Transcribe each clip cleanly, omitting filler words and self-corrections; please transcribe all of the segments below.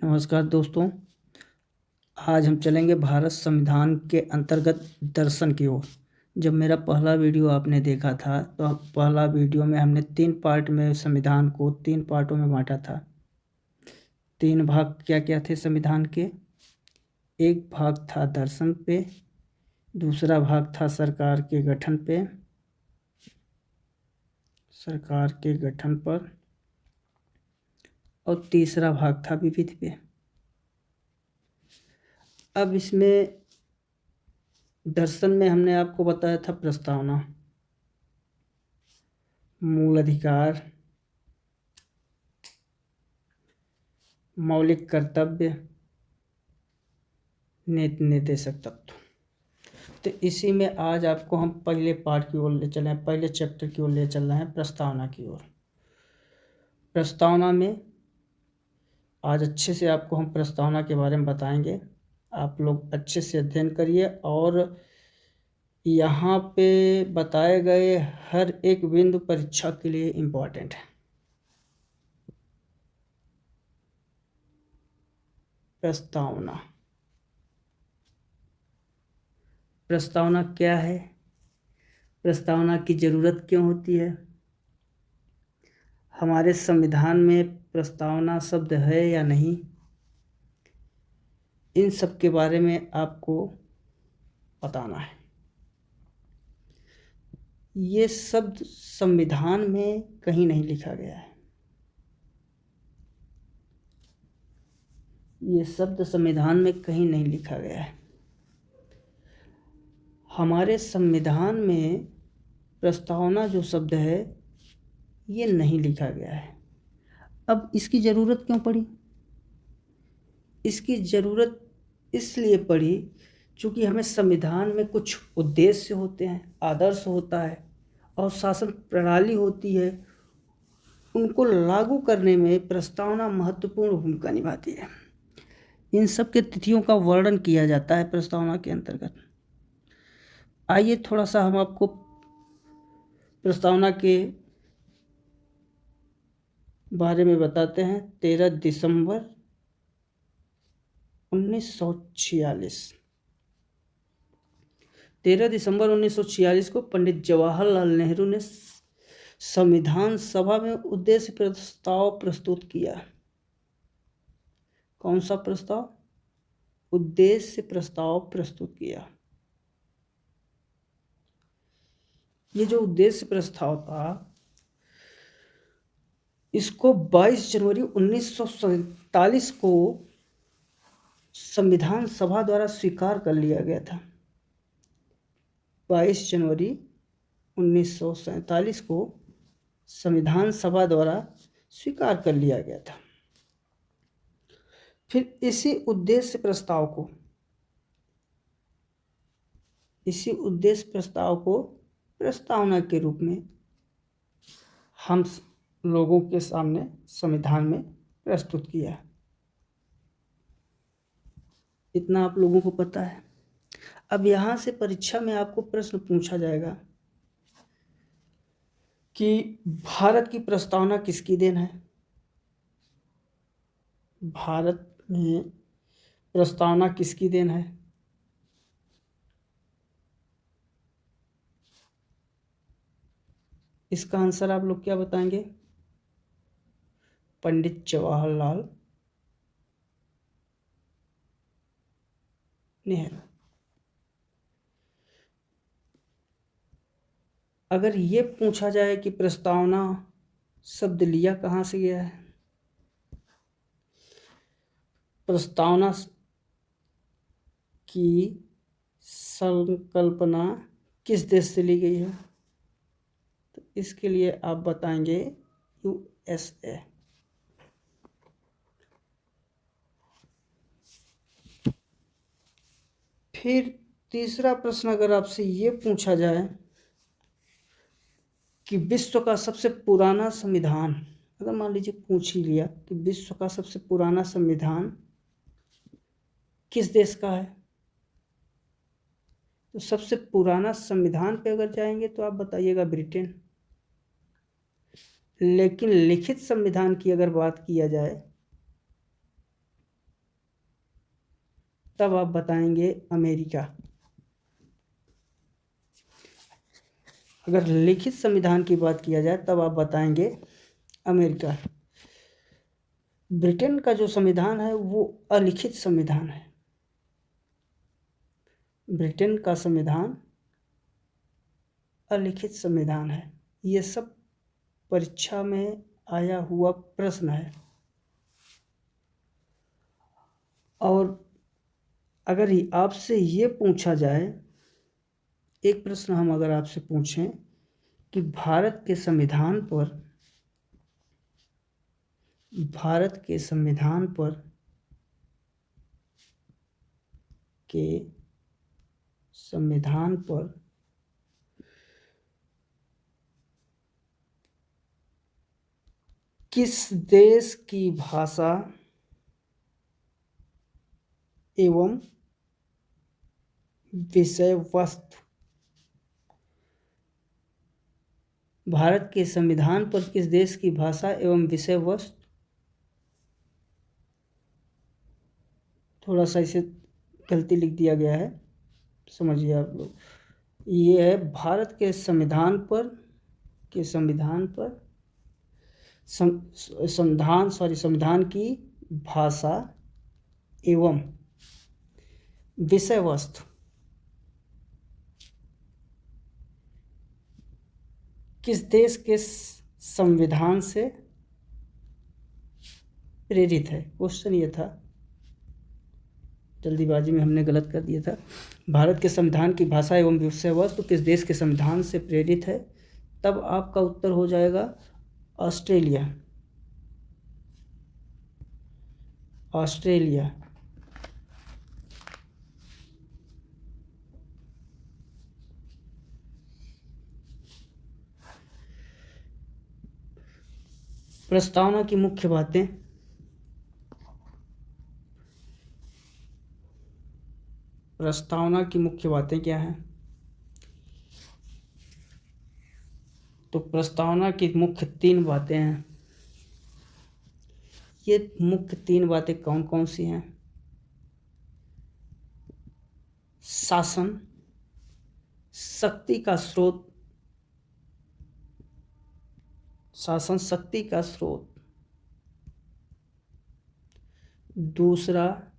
नमस्कार दोस्तों। आज हम चलेंगे भारत संविधान के अंतर्गत दर्शन की ओर। जब मेरा पहला वीडियो आपने देखा था तो पहला वीडियो में हमने 3 पार्ट में संविधान को 3 पार्टों में बांटा था। 3 भाग क्या क्या थे संविधान के? एक भाग था दर्शन पे, दूसरा भाग था सरकार के गठन पे, सरकार के गठन पर, और तीसरा भाग था विविध पे। अब इसमें दर्शन में हमने आपको बताया था प्रस्तावना, मूल अधिकार, मौलिक कर्तव्य, नीति निर्देशक तत्व। तो इसी में आज आपको हम पहले पार्ट की ओर ले चले हैं, पहले चैप्टर की ओर ले चल रहे हैं, प्रस्तावना की ओर। प्रस्तावना में आज अच्छे से आपको हम प्रस्तावना के बारे में बताएंगे। आप लोग अच्छे से अध्ययन करिए और यहाँ पे बताए गए हर एक बिंदु परीक्षा के लिए इम्पोर्टेंट है। प्रस्तावना, प्रस्तावना क्या है? प्रस्तावना की ज़रूरत क्यों होती है? हमारे संविधान में प्रस्तावना शब्द है या नहीं? इन सब के बारे में आपको बताना है। ये शब्द संविधान में कहीं नहीं लिखा गया है। ये शब्द संविधान में कहीं नहीं लिखा गया है। हमारे संविधान में प्रस्तावना जो शब्द है ये नहीं लिखा गया है। अब इसकी ज़रूरत क्यों पड़ी? इसकी ज़रूरत इसलिए पड़ी क्योंकि हमें संविधान में कुछ उद्देश्य होते हैं, आदर्श होता है और शासन प्रणाली होती है। उनको लागू करने में प्रस्तावना महत्वपूर्ण भूमिका निभाती है। इन सब के तिथियों का वर्णन किया जाता है प्रस्तावना के अंतर्गत। आइए थोड़ा सा हम आपको प्रस्तावना के बारे में बताते हैं। 13 दिसंबर 1946, 13 दिसंबर 1946 को पंडित जवाहरलाल नेहरू ने संविधान सभा में उद्देश्य प्रस्ताव प्रस्तुत किया। कौन सा प्रस्ताव? उद्देश्य प्रस्ताव प्रस्तुत किया। ये जो उद्देश्य प्रस्ताव था इसको 22 जनवरी 1947 को संविधान सभा द्वारा स्वीकार कर लिया गया था। 22 जनवरी 1947 को संविधान सभा द्वारा स्वीकार कर लिया गया था। फिर इसी उद्देश्य प्रस्ताव को प्रस्तावना के रूप में हम लोगों के सामने संविधान में प्रस्तुत किया। इतना आप लोगों को पता है। अब यहाँ से परीक्षा में आपको प्रश्न पूछा जाएगा कि भारत की प्रस्तावना किसकी देन है? भारत में प्रस्तावना किसकी देन है? इसका आंसर आप लोग क्या बताएंगे? पंडित जवाहरलाल नेहरू। अगर ये पूछा जाए कि प्रस्तावना शब्द लिया कहाँ से गया है, प्रस्तावना की संकल्पना किस देश से ली गई है, तो इसके लिए आप बताएंगे USA। फिर तीसरा प्रश्न अगर आपसे ये पूछा जाए कि विश्व का सबसे पुराना संविधान, अगर मान लीजिए पूछ ही लिया कि विश्व का सबसे पुराना संविधान किस देश का है, तो सबसे पुराना संविधान पे अगर जाएंगे तो आप बताइएगा ब्रिटेन। लेकिन लिखित संविधान की अगर बात किया जाए तब आप बताएंगे अमेरिका। अगर लिखित संविधान की बात किया जाए तब आप बताएंगे अमेरिका। ब्रिटेन का जो संविधान है वो अलिखित संविधान है। ब्रिटेन का संविधान अलिखित संविधान है। ये सब परीक्षा में आया हुआ प्रश्न है। और अगर आपसे ये पूछा जाए, एक प्रश्न हम अगर आपसे पूछें कि भारत के संविधान पर किस देश की भाषा एवं विषय वस्तु, भारत के संविधान पर किस देश की भाषा एवं विषय वस्तु, थोड़ा सा इसे गलती लिख दिया गया है, समझिए आप लोग। ये है भारत के संविधान संविधान की भाषा एवं विषय वस्तु किस देश के संविधान से प्रेरित है। क्वेश्चन ये था, जल्दीबाजी में हमने गलत कर दिया था। भारत के संविधान की भाषा एवं विषय वस्तु किस देश के संविधान से प्रेरित है, तब आपका उत्तर हो जाएगा ऑस्ट्रेलिया। ऑस्ट्रेलिया। प्रस्तावना की मुख्य बातें। प्रस्तावना की मुख्य बातें क्या हैं? तो प्रस्तावना की मुख्य 3 बातें हैं। ये मुख्य 3 बातें कौन कौन सी हैं? शासन शक्ति का स्रोत, शासन शक्ति का स्रोत। दूसरा,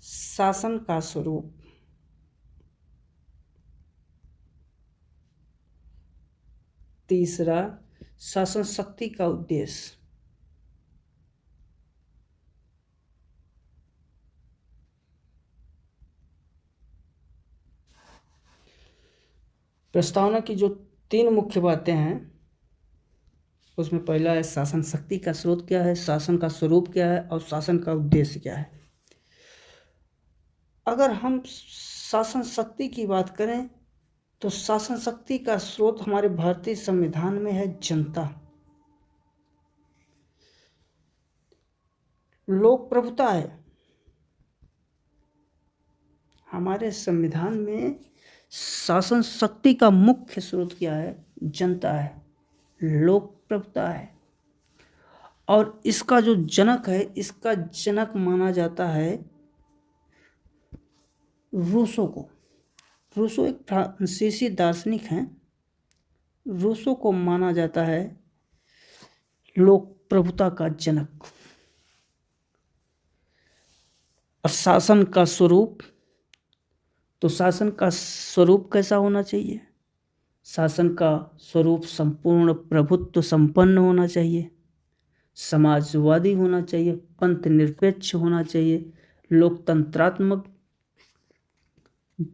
शासन का स्वरूप। तीसरा, शासन शक्ति का उद्देश्य। प्रस्तावना की जो 3 मुख्य बातें हैं उसमें पहला है शासन शक्ति का स्रोत क्या है, शासन का स्वरूप क्या है और शासन का उद्देश्य क्या है। अगर हम शासन शक्ति की बात करें तो शासन शक्ति का स्रोत हमारे भारतीय संविधान में है जनता। लोक प्रभुता है। हमारे संविधान में शासन शक्ति का मुख्य स्रोत क्या है? जनता है, लोक प्रभुता है। और इसका जो जनक है, इसका जनक माना जाता है रूसो को। रूसो एक फ्रांसीसी दार्शनिक हैं। रूसो को माना जाता है लोक प्रभुता का जनक। और शासन का स्वरूप, तो शासन का स्वरूप कैसा होना चाहिए? शासन का स्वरूप संपूर्ण प्रभुत्व संपन्न होना चाहिए, समाजवादी होना चाहिए, पंथ निरपेक्ष होना चाहिए, लोकतंत्रात्मक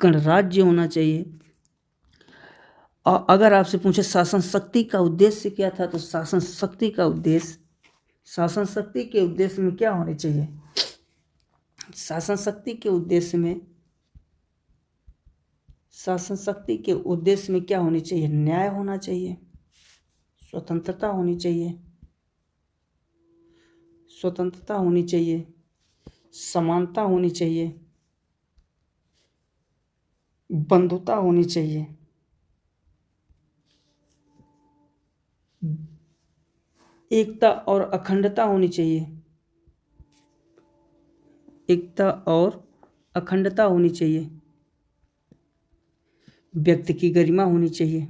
गणराज्य होना चाहिए। और अगर आपसे पूछे शासन शक्ति का उद्देश्य क्या था, तो शासन शक्ति के उद्देश्य में क्या होने चाहिए? शासन शक्ति के उद्देश्य में क्या होनी चाहिए? न्याय होना चाहिए, स्वतंत्रता होनी चाहिए, समानता होनी चाहिए, बंधुता होनी चाहिए, एकता और अखंडता होनी चाहिए, एकता और अखंडता होनी चाहिए, व्यक्ति की गरिमा होनी चाहिए,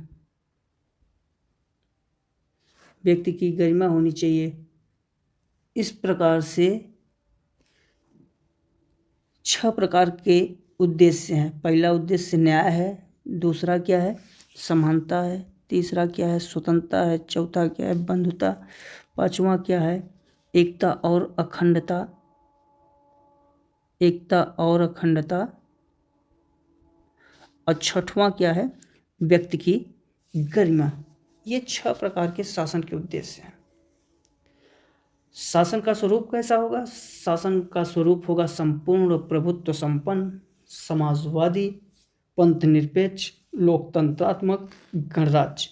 व्यक्ति की गरिमा होनी चाहिए। इस प्रकार से 6 प्रकार के उद्देश्य हैं। पहला उद्देश्य न्याय है, दूसरा क्या है, समानता है, तीसरा क्या है, स्वतंत्रता है, चौथा क्या है, बंधुता, पांचवा क्या है, एकता और अखंडता, एकता और अखंडता, और छठवां क्या है, व्यक्ति की गरिमा। ये 6 प्रकार के शासन के उद्देश्य हैं। शासन का स्वरूप कैसा होगा? शासन का स्वरूप होगा संपूर्ण प्रभुत्व संपन्न, समाजवादी, पंथ निरपेक्ष, लोकतंत्रात्मक, गणराज्य।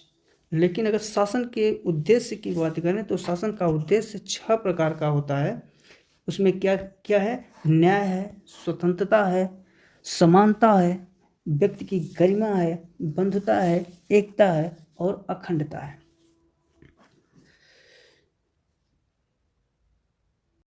लेकिन अगर शासन के उद्देश्य की बात करें तो शासन का उद्देश्य 6 प्रकार का होता है। उसमें क्या क्या है? न्याय है, स्वतंत्रता है, समानता है, व्यक्ति की गरिमा है, बंधुता है, एकता है और अखंडता है।